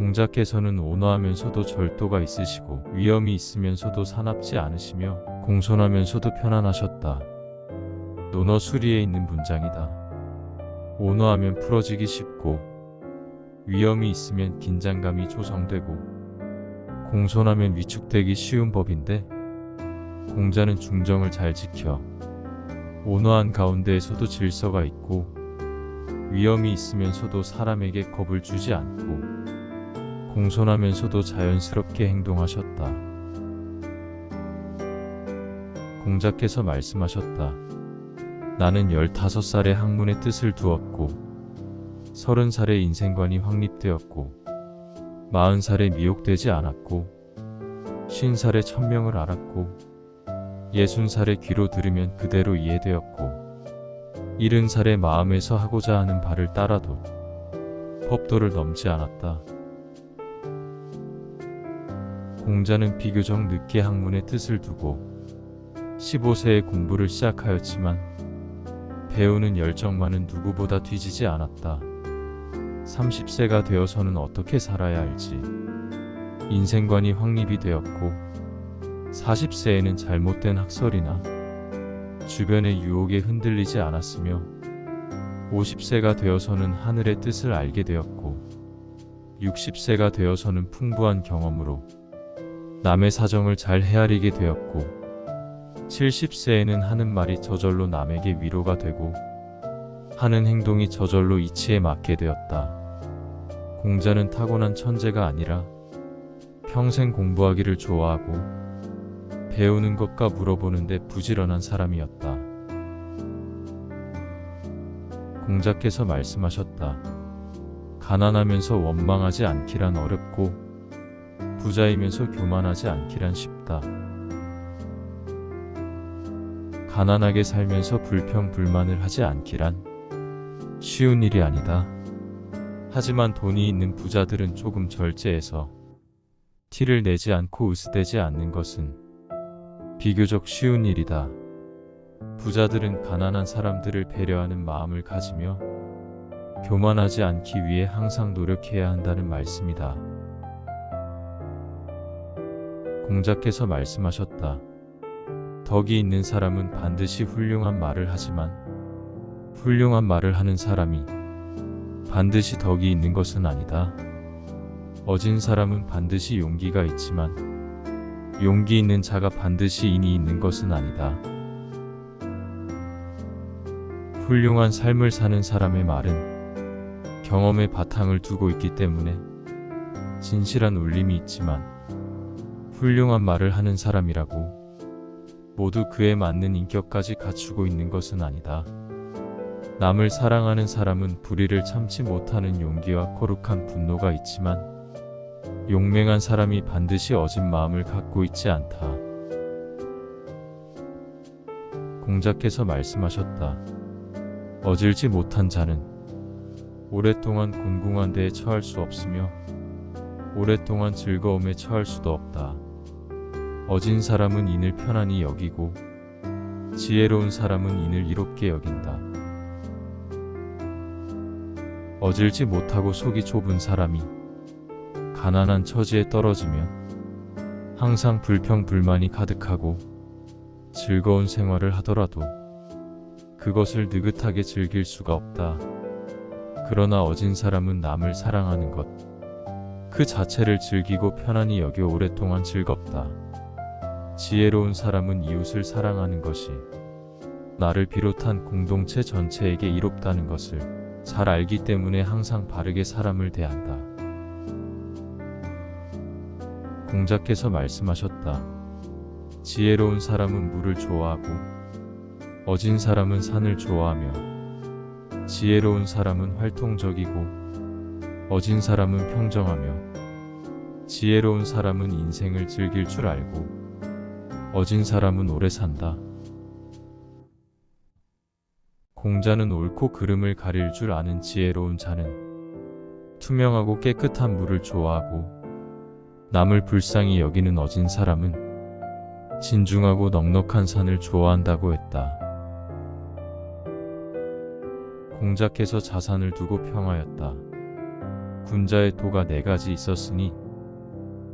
공자께서는 온화하면서도 절도가 있으시고 위엄이 있으면서도 사납지 않으시며 공손하면서도 편안하셨다. 논어수리에 있는 문장이다. 온화하면 풀어지기 쉽고 위엄이 있으면 긴장감이 조성되고 공손하면 위축되기 쉬운 법인데, 공자는 중정을 잘 지켜 온화한 가운데에서도 질서가 있고 위엄이 있으면서도 사람에게 겁을 주지 않고 공손하면서도 자연스럽게 행동하셨다. 공자께서 말씀하셨다. 나는 15살에 학문의 뜻을 두었고 30살에 인생관이 확립되었고 40살에 미혹되지 않았고 50살에 천명을 알았고 60살에 귀로 들으면 그대로 이해되었고 70살에 마음에서 하고자 하는 바를 따라도 법도를 넘지 않았다. 공자는 비교적 늦게 학문의 뜻을 두고 15세에 공부를 시작하였지만 배우는 열정만은 누구보다 뒤지지 않았다. 30세가 되어서는 어떻게 살아야 할지 인생관이 확립이 되었고 40세에는 잘못된 학설이나 주변의 유혹에 흔들리지 않았으며 50세가 되어서는 하늘의 뜻을 알게 되었고 60세가 되어서는 풍부한 경험으로 남의 사정을 잘 헤아리게 되었고 70세에는 하는 말이 저절로 남에게 위로가 되고 하는 행동이 저절로 이치에 맞게 되었다. 공자는 타고난 천재가 아니라 평생 공부하기를 좋아하고 배우는 것과 물어보는데 부지런한 사람이었다. 공자께서 말씀하셨다. 가난하면서 원망하지 않기란 어렵고 부자이면서 교만하지 않기란 쉽다. 가난하게 살면서 불평불만을 하지 않기란 쉬운 일이 아니다. 하지만 돈이 있는 부자들은 조금 절제해서 티를 내지 않고 으스대지 않는 것은 비교적 쉬운 일이다. 부자들은 가난한 사람들을 배려하는 마음을 가지며 교만하지 않기 위해 항상 노력해야 한다는 말씀이다. 공자께서 말씀하셨다. 덕이 있는 사람은 반드시 훌륭한 말을 하지만 훌륭한 말을 하는 사람이 반드시 덕이 있는 것은 아니다. 어진 사람은 반드시 용기가 있지만 용기 있는 자가 반드시 인이 있는 것은 아니다. 훌륭한 삶을 사는 사람의 말은 경험의 바탕을 두고 있기 때문에 진실한 울림이 있지만 훌륭한 말을 하는 사람이라고 모두 그에 맞는 인격까지 갖추고 있는 것은 아니다. 남을 사랑하는 사람은 불의를 참지 못하는 용기와 거룩한 분노가 있지만 용맹한 사람이 반드시 어진 마음을 갖고 있지 않다. 공자께서 말씀하셨다. 어질지 못한 자는 오랫동안 곤궁한 데에 처할 수 없으며 오랫동안 즐거움에 처할 수도 없다. 어진 사람은 인을 편안히 여기고 지혜로운 사람은 인을 이롭게 여긴다. 어질지 못하고 속이 좁은 사람이 가난한 처지에 떨어지면 항상 불평불만이 가득하고 즐거운 생활을 하더라도 그것을 느긋하게 즐길 수가 없다. 그러나 어진 사람은 남을 사랑하는 것 그 자체를 즐기고 편안히 여겨 오랫동안 즐겁다. 지혜로운 사람은 이웃을 사랑하는 것이 나를 비롯한 공동체 전체에게 이롭다는 것을 잘 알기 때문에 항상 바르게 사람을 대한다. 공자께서 말씀하셨다. 지혜로운 사람은 물을 좋아하고 어진 사람은 산을 좋아하며 지혜로운 사람은 활동적이고 어진 사람은 평정하며 지혜로운 사람은 인생을 즐길 줄 알고 어진 사람은 오래 산다. 공자는 옳고 그름을 가릴 줄 아는 지혜로운 자는 투명하고 깨끗한 물을 좋아하고 남을 불쌍히 여기는 어진 사람은 진중하고 넉넉한 산을 좋아한다고 했다. 공자께서 자산을 두고 평하였다. 군자의 도가 4가지 있었으니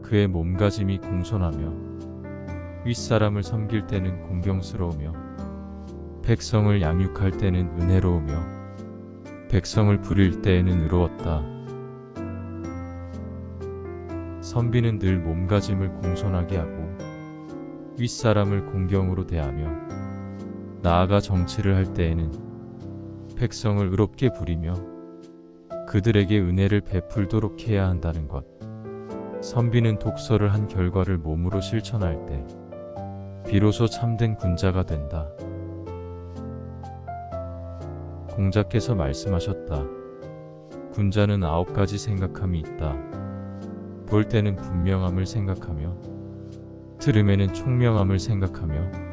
그의 몸가짐이 공손하며 윗사람을 섬길 때는 공경스러우며 백성을 양육할 때는 은혜로우며 백성을 부릴 때에는 의로웠다. 선비는 늘 몸가짐을 공손하게 하고 윗사람을 공경으로 대하며 나아가 정치를 할 때에는 백성을 의롭게 부리며 그들에게 은혜를 베풀도록 해야 한다는 것. 선비는 독서를 한 결과를 몸으로 실천할 때 비로소 참된 군자가 된다. 공자께서 말씀하셨다. 군자는 9가지 생각함이 있다. 볼 때는 분명함을 생각하며 들음에는 총명함을 생각하며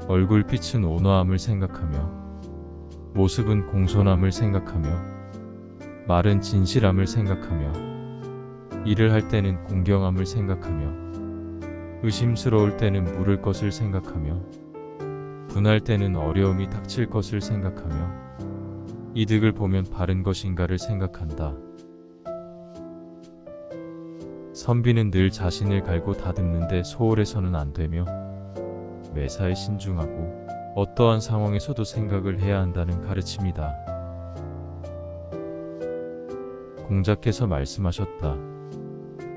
얼굴빛은 온화함을 생각하며 모습은 공손함을 생각하며 말은 진실함을 생각하며 일을 할 때는 공경함을 생각하며 의심스러울 때는 물을 것을 생각하며 분할 때는 어려움이 닥칠 것을 생각하며 이득을 보면 바른 것인가를 생각한다. 선비는 늘 자신을 갈고 다듬는데 소홀해서는 안 되며 매사에 신중하고 어떠한 상황에서도 생각을 해야 한다는 가르침이다. 공자께서 말씀하셨다.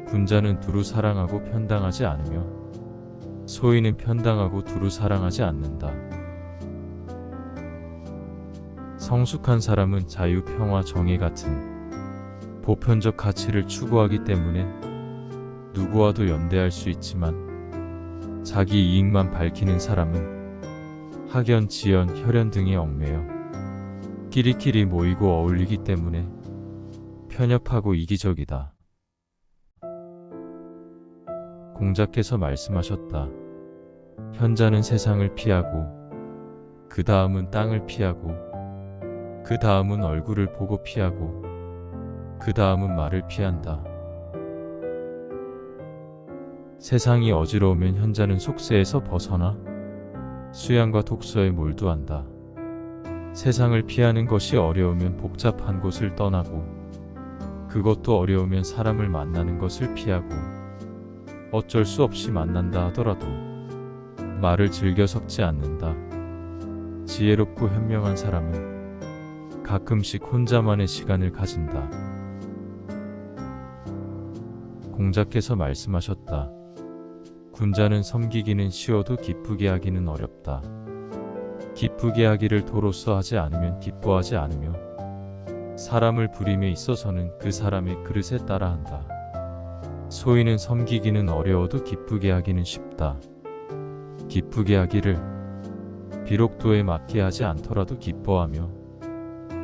군자는 두루 사랑하고 편당하지 않으며 소인은 편당하고 두루 사랑하지 않는다. 성숙한 사람은 자유, 평화, 정의 같은 보편적 가치를 추구하기 때문에 누구와도 연대할 수 있지만 자기 이익만 밝히는 사람은 학연, 지연, 혈연 등에 얽매여 끼리끼리 모이고 어울리기 때문에 편협하고 이기적이다. 공자께서 말씀하셨다. 현자는 세상을 피하고 그 다음은 땅을 피하고 그 다음은 얼굴을 보고 피하고 그 다음은 말을 피한다. 세상이 어지러우면 현자는 속세에서 벗어나 수양과 독서에 몰두한다. 세상을 피하는 것이 어려우면 복잡한 곳을 떠나고 그것도 어려우면 사람을 만나는 것을 피하고 어쩔 수 없이 만난다 하더라도 말을 즐겨 섞지 않는다. 지혜롭고 현명한 사람은 가끔씩 혼자만의 시간을 가진다. 공자께서 말씀하셨다. 군자는 섬기기는 쉬워도 기쁘게 하기는 어렵다. 기쁘게 하기를 도로써 하지 않으면 기뻐하지 않으며 사람을 부림에 있어서는 그 사람의 그릇에 따라 한다. 소인은 섬기기는 어려워도 기쁘게 하기는 쉽다. 기쁘게 하기를 비록 도에 맞게 하지 않더라도 기뻐하며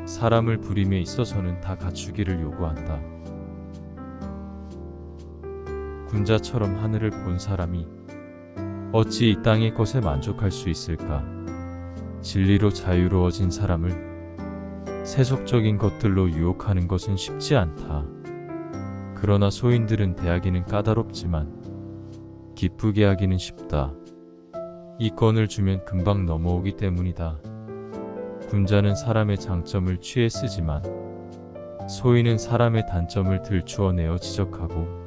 사람을 부림에 있어서는 다 갖추기를 요구한다. 군자처럼 하늘을 본 사람이 어찌 이 땅의 것에 만족할 수 있을까? 진리로 자유로워진 사람을 세속적인 것들로 유혹하는 것은 쉽지 않다. 그러나 소인들은 대하기는 까다롭지만 기쁘게 하기는 쉽다. 이권을 주면 금방 넘어오기 때문이다. 군자는 사람의 장점을 취해 쓰지만 소인은 사람의 단점을 들추어내어 지적하고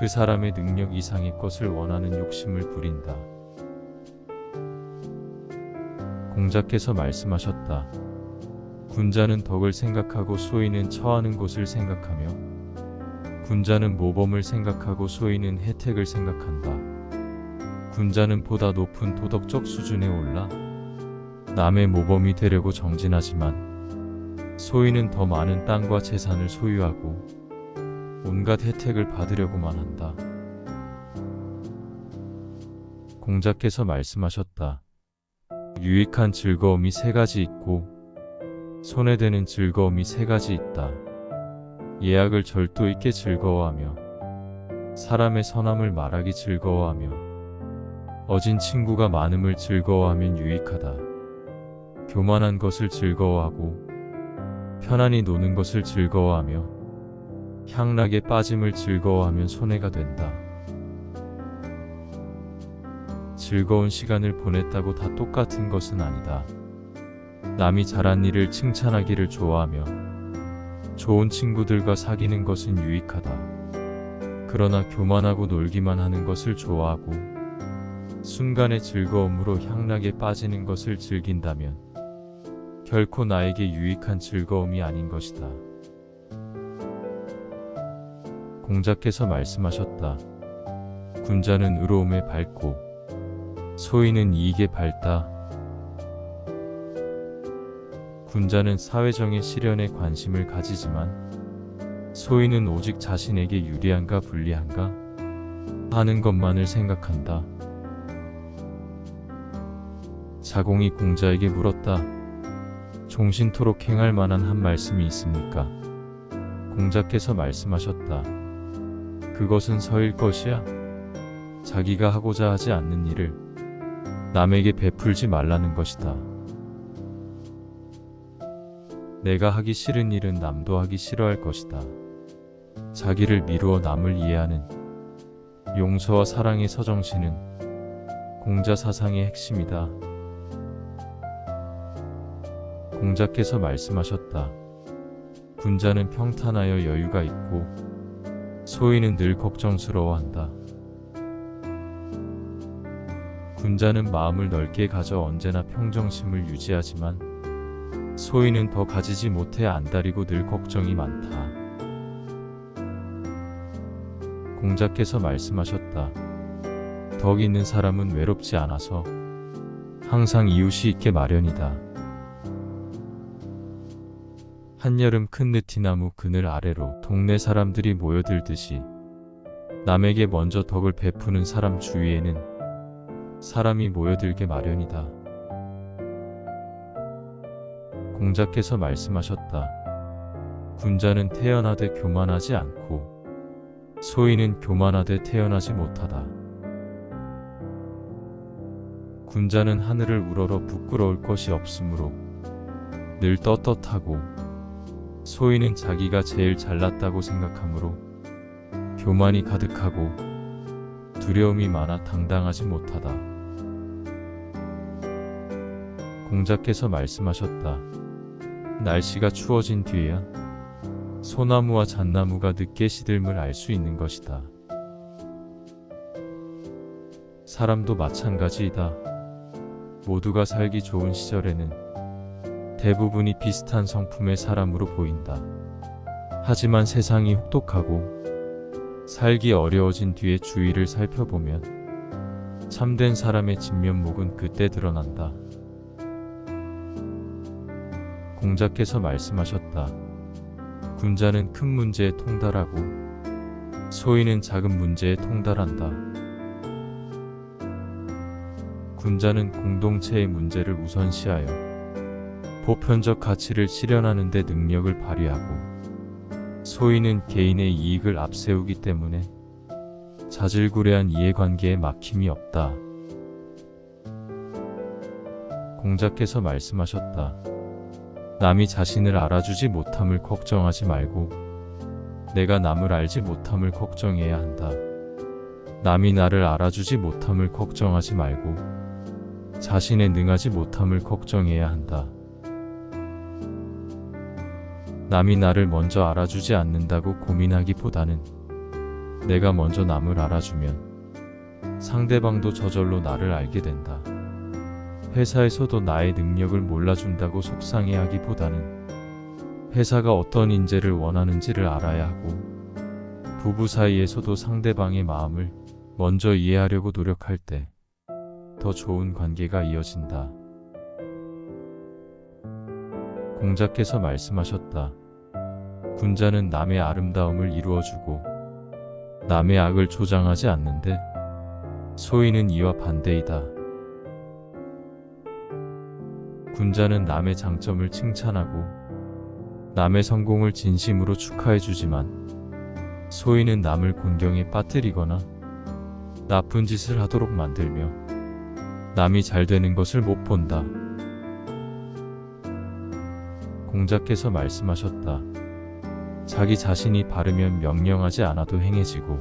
그 사람의 능력 이상의 것을 원하는 욕심을 부린다. 공자께서 말씀하셨다. 군자는 덕을 생각하고 소인은 처하는 곳을 생각하며 군자는 모범을 생각하고 소인은 혜택을 생각한다. 군자는 보다 높은 도덕적 수준에 올라 남의 모범이 되려고 정진하지만 소인은 더 많은 땅과 재산을 소유하고 온갖 혜택을 받으려고만 한다. 공자께서 말씀하셨다. 유익한 즐거움이 3가지 있고 손해되는 즐거움이 3가지 있다. 예악을 절도 있게 즐거워하며 사람의 선함을 말하기 즐거워하며 어진 친구가 많음을 즐거워하면 유익하다. 교만한 것을 즐거워하고 편안히 노는 것을 즐거워하며 향락에 빠짐을 즐거워하면 손해가 된다. 즐거운 시간을 보냈다고 다 똑같은 것은 아니다. 남이 잘한 일을 칭찬하기를 좋아하며 좋은 친구들과 사귀는 것은 유익하다. 그러나 교만하고 놀기만 하는 것을 좋아하고 순간의 즐거움으로 향락에 빠지는 것을 즐긴다면 결코 나에게 유익한 즐거움이 아닌 것이다. 공자께서 말씀하셨다. 군자는 의로움에 밝고 소인은 이익에 밝다. 군자는 사회정의 실현에 관심을 가지지만 소인은 오직 자신에게 유리한가 불리한가 하는 것만을 생각한다. 자공이 공자에게 물었다. 종신토록 행할 만한 한 말씀이 있습니까? 공자께서 말씀하셨다. 그것은 서일 것이야. 자기가 하고자 하지 않는 일을 남에게 베풀지 말라는 것이다. 내가 하기 싫은 일은 남도 하기 싫어할 것이다. 자기를 미루어 남을 이해하는 용서와 사랑의 서정시는 공자 사상의 핵심이다. 공자께서 말씀하셨다. 군자는 평탄하여 여유가 있고 소인은 늘 걱정스러워한다. 군자는 마음을 넓게 가져 언제나 평정심을 유지하지만 소인은 더 가지지 못해 안달이고 늘 걱정이 많다. 공자께서 말씀하셨다. 덕 있는 사람은 외롭지 않아서 항상 이웃이 있게 마련이다. 한여름 큰 느티나무 그늘 아래로 동네 사람들이 모여들듯이 남에게 먼저 덕을 베푸는 사람 주위에는 사람이 모여들게 마련이다. 공자께서 말씀하셨다. 군자는 태어나되 교만하지 않고 소인은 교만하되 태어나지 못하다. 군자는 하늘을 우러러 부끄러울 것이 없으므로 늘 떳떳하고 소인은 자기가 제일 잘났다고 생각하므로 교만이 가득하고 두려움이 많아 당당하지 못하다. 공자께서 말씀하셨다. 날씨가 추워진 뒤에야 소나무와 잣나무가 늦게 시들음을 알 수 있는 것이다. 사람도 마찬가지이다. 모두가 살기 좋은 시절에는 대부분이 비슷한 성품의 사람으로 보인다. 하지만 세상이 혹독하고 살기 어려워진 뒤에 주위를 살펴보면 참된 사람의 진면목은 그때 드러난다. 공자께서 말씀하셨다. 군자는 큰 문제에 통달하고 소인은 작은 문제에 통달한다. 군자는 공동체의 문제를 우선시하여 보편적 가치를 실현하는 데 능력을 발휘하고 소인은 개인의 이익을 앞세우기 때문에 자질구레한 이해관계에 막힘이 없다. 공자께서 말씀하셨다. 남이 자신을 알아주지 못함을 걱정하지 말고 내가 남을 알지 못함을 걱정해야 한다. 남이 나를 알아주지 못함을 걱정하지 말고 자신의 능하지 못함을 걱정해야 한다. 남이 나를 먼저 알아주지 않는다고 고민하기보다는 내가 먼저 남을 알아주면 상대방도 저절로 나를 알게 된다. 회사에서도 나의 능력을 몰라준다고 속상해하기보다는 회사가 어떤 인재를 원하는지를 알아야 하고 부부 사이에서도 상대방의 마음을 먼저 이해하려고 노력할 때 더 좋은 관계가 이어진다. 공자께서 말씀하셨다. 군자는 남의 아름다움을 이루어주고 남의 악을 조장하지 않는데 소인은 이와 반대이다. 군자는 남의 장점을 칭찬하고 남의 성공을 진심으로 축하해주지만 소인은 남을 곤경에 빠뜨리거나 나쁜 짓을 하도록 만들며 남이 잘 되는 것을 못 본다. 공자께서 말씀하셨다. 자기 자신이 바르면 명령하지 않아도 행해지고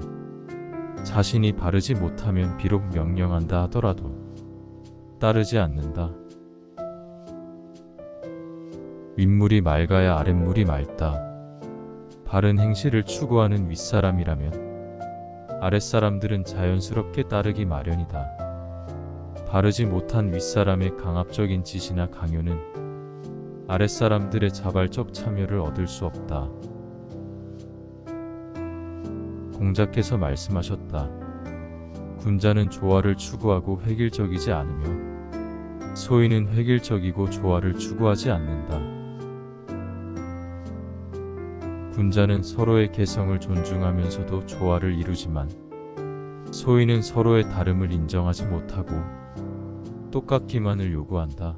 자신이 바르지 못하면 비록 명령한다 하더라도 따르지 않는다. 윗물이 맑아야 아랫물이 맑다. 바른 행실을 추구하는 윗사람이라면 아랫사람들은 자연스럽게 따르기 마련이다. 바르지 못한 윗사람의 강압적인 지시나 강요는 아랫사람들의 자발적 참여를 얻을 수 없다. 공자께서 말씀하셨다. 군자는 조화를 추구하고 획일적이지 않으며 소인은 획일적이고 조화를 추구하지 않는다. 군자는 서로의 개성을 존중하면서도 조화를 이루지만 소인은 서로의 다름을 인정하지 못하고 똑같기만을 요구한다.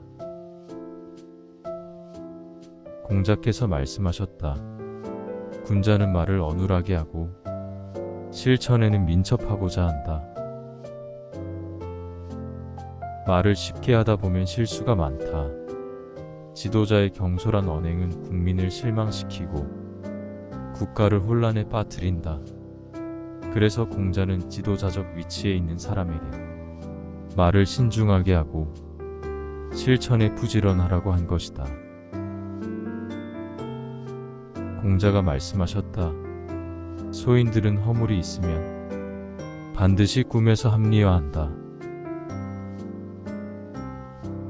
공자께서 말씀하셨다. 군자는 말을 어눌하게 하고 실천에는 민첩하고자 한다. 말을 쉽게 하다 보면 실수가 많다. 지도자의 경솔한 언행은 국민을 실망시키고 국가를 혼란에 빠뜨린다. 그래서 공자는 지도자적 위치에 있는 사람에게 말을 신중하게 하고 실천에 부지런하라고 한 것이다. 공자가 말씀하셨다. 소인들은 허물이 있으면 반드시 꿈에서 합리화한다.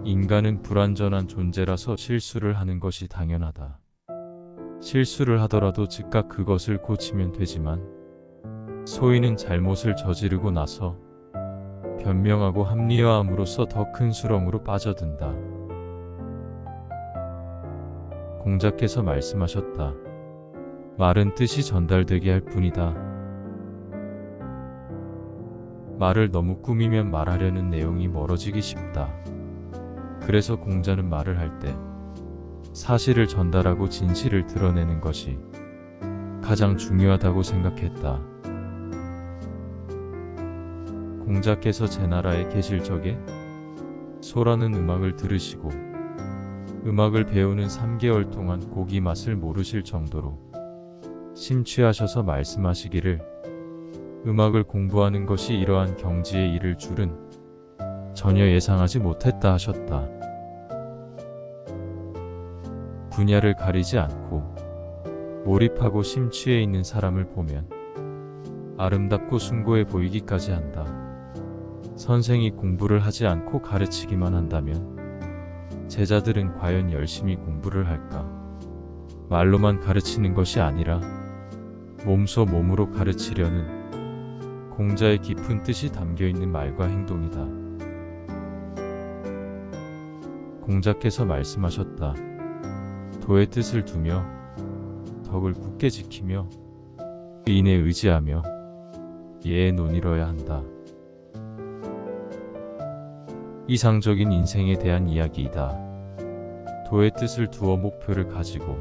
인간은 불완전한 존재라서 실수를 하는 것이 당연하다. 실수를 하더라도 즉각 그것을 고치면 되지만 소인은 잘못을 저지르고 나서 변명하고 합리화함으로써 더 큰 수렁으로 빠져든다. 공자께서 말씀하셨다. 말은 뜻이 전달되게 할 뿐이다. 말을 너무 꾸미면 말하려는 내용이 멀어지기 쉽다. 그래서 공자는 말을 할 때 사실을 전달하고 진실을 드러내는 것이 가장 중요하다고 생각했다. 공자께서 제나라에 계실 적에 소라는 음악을 들으시고 음악을 배우는 3개월 동안 고기 맛을 모르실 정도로 심취하셔서 말씀하시기를 음악을 공부하는 것이 이러한 경지에 이를 줄은 전혀 예상하지 못했다 하셨다. 분야를 가리지 않고 몰입하고 심취해 있는 사람을 보면 아름답고 숭고해 보이기까지 한다. 선생이 공부를 하지 않고 가르치기만 한다면 제자들은 과연 열심히 공부를 할까? 말로만 가르치는 것이 아니라 몸소 몸으로 가르치려는 공자의 깊은 뜻이 담겨있는 말과 행동이다. 공자께서 말씀하셨다. 도의 뜻을 두며 덕을 굳게 지키며 인에 의지하며 예에 논이러야 한다. 이상적인 인생에 대한 이야기이다. 도의 뜻을 두어 목표를 가지고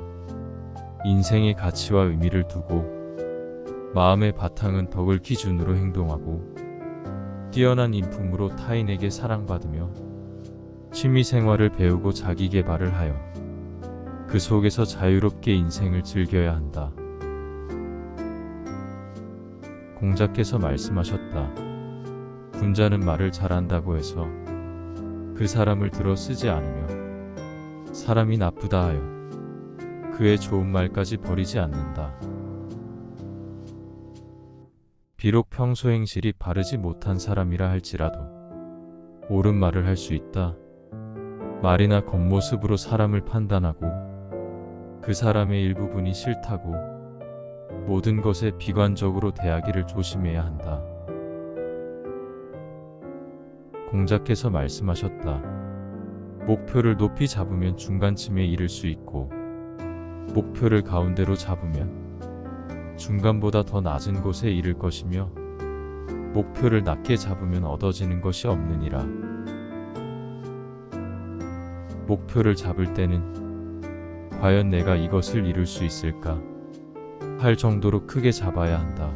인생의 가치와 의미를 두고 마음의 바탕은 덕을 기준으로 행동하고 뛰어난 인품으로 타인에게 사랑받으며 취미생활을 배우고 자기계발을 하여 그 속에서 자유롭게 인생을 즐겨야 한다. 공자께서 말씀하셨다. 군자는 말을 잘한다고 해서 그 사람을 들어 쓰지 않으며 사람이 나쁘다 하여 그의 좋은 말까지 버리지 않는다. 비록 평소 행실이 바르지 못한 사람이라 할지라도 옳은 말을 할 수 있다. 말이나 겉모습으로 사람을 판단하고 그 사람의 일부분이 싫다고 모든 것에 비관적으로 대하기를 조심해야 한다. 공자께서 말씀하셨다. 목표를 높이 잡으면 중간쯤에 이를 수 있고 목표를 가운데로 잡으면 중간보다 더 낮은 곳에 이를 것이며 목표를 낮게 잡으면 얻어지는 것이 없느니라. 목표를 잡을 때는 과연 내가 이것을 이룰 수 있을까 할 정도로 크게 잡아야 한다.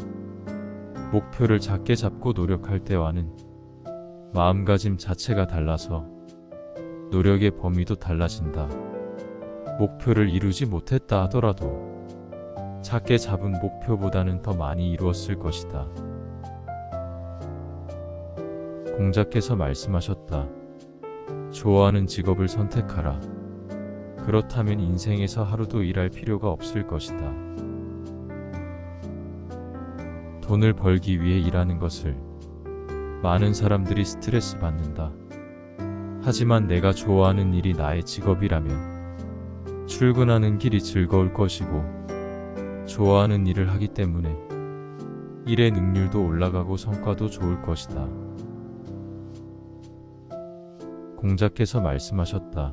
목표를 작게 잡고 노력할 때와는 마음가짐 자체가 달라서 노력의 범위도 달라진다. 목표를 이루지 못했다 하더라도 작게 잡은 목표보다는 더 많이 이루었을 것이다. 공자께서 말씀하셨다. 좋아하는 직업을 선택하라. 그렇다면 인생에서 하루도 일할 필요가 없을 것이다. 돈을 벌기 위해 일하는 것을 많은 사람들이 스트레스 받는다. 하지만 내가 좋아하는 일이 나의 직업이라면 출근하는 길이 즐거울 것이고 좋아하는 일을 하기 때문에 일의 능률도 올라가고 성과도 좋을 것이다. 공자께서 말씀하셨다.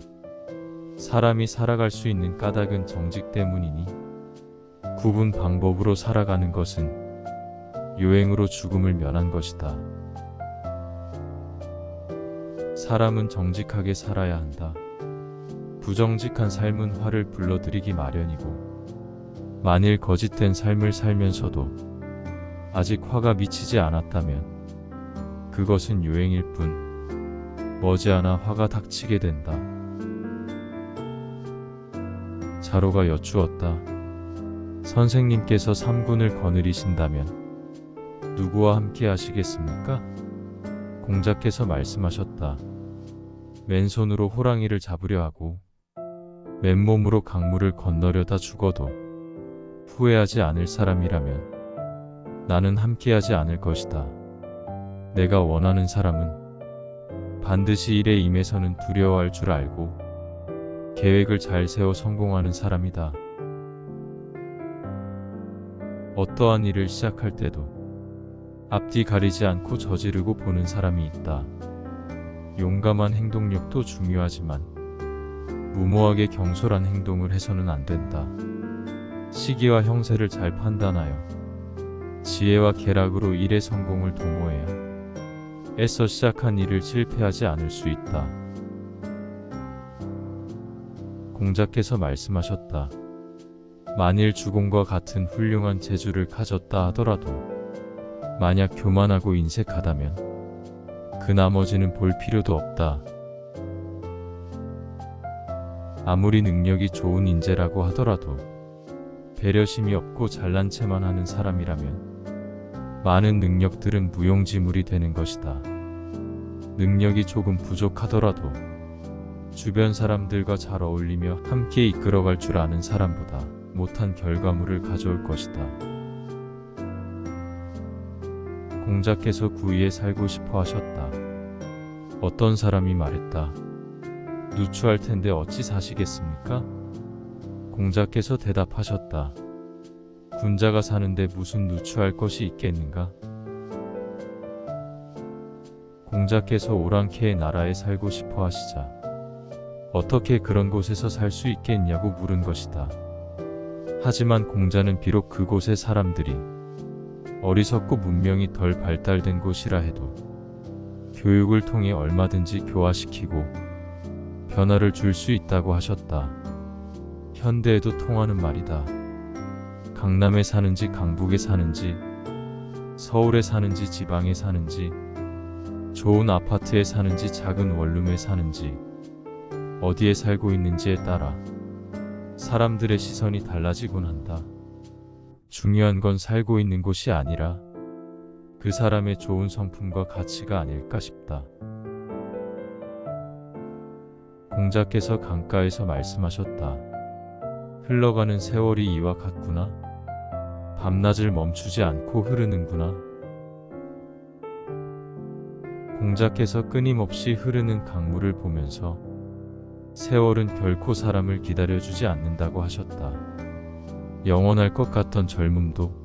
사람이 살아갈 수 있는 까닭은 정직 때문이니 굽은 방법으로 살아가는 것은 요행으로 죽음을 면한 것이다. 사람은 정직하게 살아야 한다. 부정직한 삶은 화를 불러들이기 마련이고 만일 거짓된 삶을 살면서도 아직 화가 미치지 않았다면 그것은 요행일 뿐 머지않아 화가 닥치게 된다. 자로가 여쭈었다. 선생님께서 삼군을 거느리신다면 누구와 함께 하시겠습니까? 공자께서 말씀하셨다. 맨손으로 호랑이를 잡으려 하고 맨몸으로 강물을 건너려다 죽어도 후회하지 않을 사람이라면 나는 함께하지 않을 것이다. 내가 원하는 사람은 반드시 일에 임해서는 두려워할 줄 알고 계획을 잘 세워 성공하는 사람이다. 어떠한 일을 시작할 때도 앞뒤 가리지 않고 저지르고 보는 사람이 있다. 용감한 행동력도 중요하지만 무모하게 경솔한 행동을 해서는 안 된다. 시기와 형세를 잘 판단하여 지혜와 계략으로 일의 성공을 도모해야 애써 시작한 일을 실패하지 않을 수 있다. 공자께서 말씀하셨다. 만일 주공과 같은 훌륭한 재주를 가졌다 하더라도 만약 교만하고 인색하다면 그 나머지는 볼 필요도 없다. 아무리 능력이 좋은 인재라고 하더라도 배려심이 없고 잘난 체만 하는 사람이라면 많은 능력들은 무용지물이 되는 것이다. 능력이 조금 부족하더라도 주변 사람들과 잘 어울리며 함께 이끌어갈 줄 아는 사람보다 못한 결과물을 가져올 것이다. 공자께서 구의에 살고 싶어 하셨다. 어떤 사람이 말했다. 누추할 텐데 어찌 사시겠습니까? 공자께서 대답하셨다. 군자가 사는데 무슨 누추할 것이 있겠는가? 공자께서 오랑캐의 나라에 살고 싶어 하시자 어떻게 그런 곳에서 살 수 있겠냐고 물은 것이다. 하지만 공자는 비록 그곳의 사람들이 어리석고 문명이 덜 발달된 곳이라 해도 교육을 통해 얼마든지 교화시키고 변화를 줄 수 있다고 하셨다. 현대에도 통하는 말이다. 강남에 사는지 강북에 사는지 서울에 사는지 지방에 사는지 좋은 아파트에 사는지 작은 원룸에 사는지 어디에 살고 있는지에 따라 사람들의 시선이 달라지곤 한다. 중요한 건 살고 있는 곳이 아니라 그 사람의 좋은 성품과 가치가 아닐까 싶다. 공자께서 강가에서 말씀하셨다. 흘러가는 세월이 이와 같구나. 밤낮을 멈추지 않고 흐르는구나. 공자께서 끊임없이 흐르는 강물을 보면서 세월은 결코 사람을 기다려주지 않는다고 하셨다. 영원할 것 같던 젊음도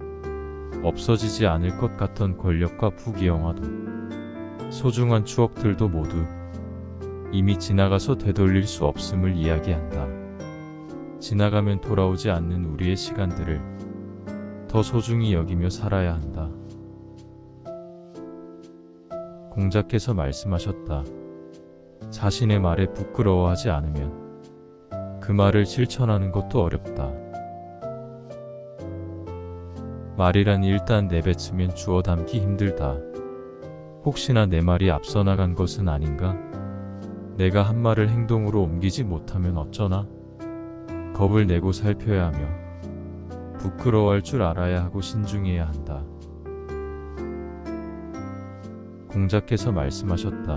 없어지지 않을 것 같던 권력과 부귀영화도 소중한 추억들도 모두 이미 지나가서 되돌릴 수 없음을 이야기한다. 지나가면 돌아오지 않는 우리의 시간들을 더 소중히 여기며 살아야 한다. 공자께서 말씀하셨다. 자신의 말에 부끄러워하지 않으면 그 말을 실천하는 것도 어렵다. 말이란 일단 내뱉으면 주워 담기 힘들다. 혹시나 내 말이 앞서 나간 것은 아닌가? 내가 한 말을 행동으로 옮기지 못하면 어쩌나? 겁을 내고 살펴야 하며 부끄러워할 줄 알아야 하고 신중해야 한다. 공자께서 말씀하셨다.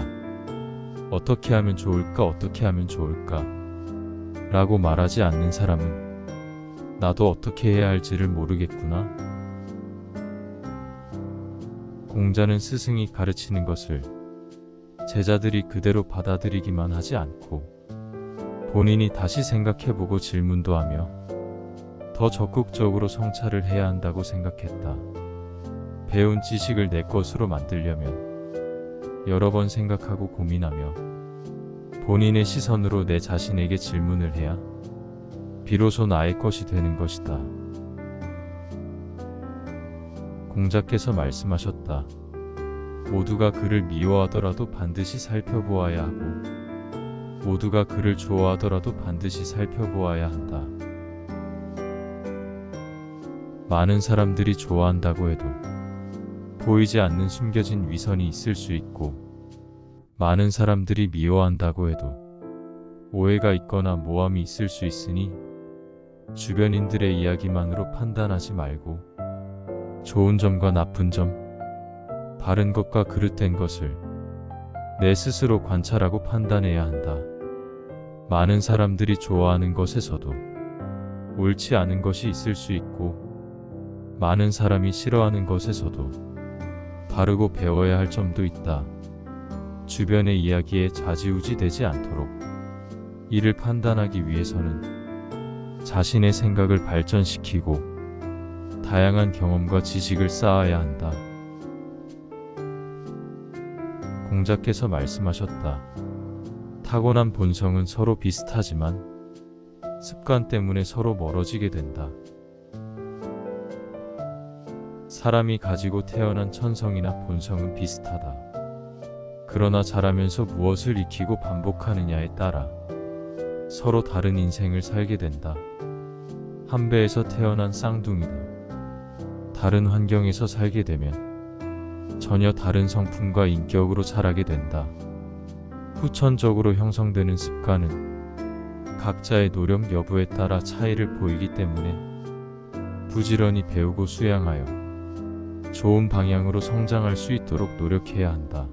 어떻게 하면 좋을까? 어떻게 하면 좋을까? 라고 말하지 않는 사람은 나도 어떻게 해야 할지를 모르겠구나. 공자는 스승이 가르치는 것을 제자들이 그대로 받아들이기만 하지 않고 본인이 다시 생각해보고 질문도 하며 더 적극적으로 성찰을 해야 한다고 생각했다. 배운 지식을 내 것으로 만들려면 여러 번 생각하고 고민하며 본인의 시선으로 내 자신에게 질문을 해야 비로소 나의 것이 되는 것이다. 공자께서 말씀하셨다. 모두가 그를 미워하더라도 반드시 살펴보아야 하고 모두가 그를 좋아하더라도 반드시 살펴보아야 한다. 많은 사람들이 좋아한다고 해도 보이지 않는 숨겨진 위선이 있을 수 있고 많은 사람들이 미워한다고 해도 오해가 있거나 모함이 있을 수 있으니 주변인들의 이야기만으로 판단하지 말고 좋은 점과 나쁜 점, 바른 것과 그릇된 것을 내 스스로 관찰하고 판단해야 한다. 많은 사람들이 좋아하는 것에서도 옳지 않은 것이 있을 수 있고 많은 사람이 싫어하는 것에서도 바르고 배워야 할 점도 있다. 주변의 이야기에 좌지우지 되지 않도록 이를 판단하기 위해서는 자신의 생각을 발전시키고 다양한 경험과 지식을 쌓아야 한다. 공자께서 말씀하셨다. 타고난 본성은 서로 비슷하지만 습관 때문에 서로 멀어지게 된다. 사람이 가지고 태어난 천성이나 본성은 비슷하다. 그러나 자라면서 무엇을 익히고 반복하느냐에 따라 서로 다른 인생을 살게 된다. 한 배에서 태어난 쌍둥이다. 다른 환경에서 살게 되면 전혀 다른 성품과 인격으로 자라게 된다. 후천적으로 형성되는 습관은 각자의 노력 여부에 따라 차이를 보이기 때문에 부지런히 배우고 수양하여 좋은 방향으로 성장할 수 있도록 노력해야 한다.